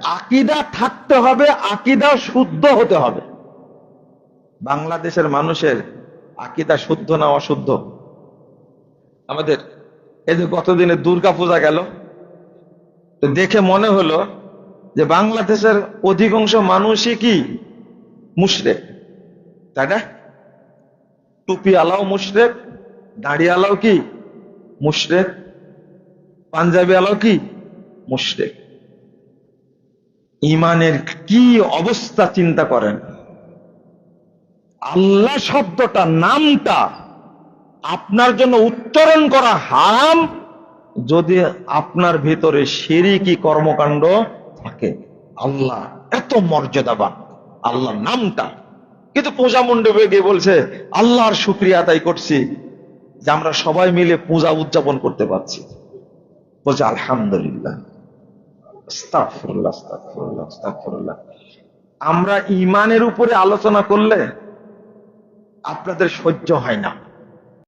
আকীদা থাকতে হবে, আকীদা শুদ্ধ হতে হবে। বাংলাদেশের মানুষের আকীদা শুদ্ধ না অশুদ্ধ? আমাদের এই যে গতদিনে দুর্গা পূজা গেল, তো দেখে মনে হলো যে বাংলাদেশের অধিকাংশ মানুষই কি মুশরিক, তাই না? টুপি আলাও মুশরিক, দাড়ি আলাও কি মুশরিক, পাঞ্জাবি আলাও কি মুশরিক। ইমানের কি অবস্থা চিন্তা করেন। আল্লাহ শব্দটা, নামটা আপনার জন্য উচ্চারণ করা হারাম যদি আপনার ভিতরে শিরকি কর্মকাণ্ড থাকে। আল্লাহ এত মর্যাদাবান, আল্লাহর নামটা। কিন্তু পূজা মণ্ডপে গিয়ে বলছে আল্লাহর শুকরিয়া আদায় করছি যে আমরা সবাই মিলে পূজা উদযাপন করতে পারছি। বলছে আলহামদুলিল্লাহ। আস্তাগফিরুল্লাহ, আস্তাগফিরুল্লাহ, আস্তাগফিরুল্লাহ। আমরা ইমানের উপরে আলোচনা করলে আপনাদের সহ্য হয় না।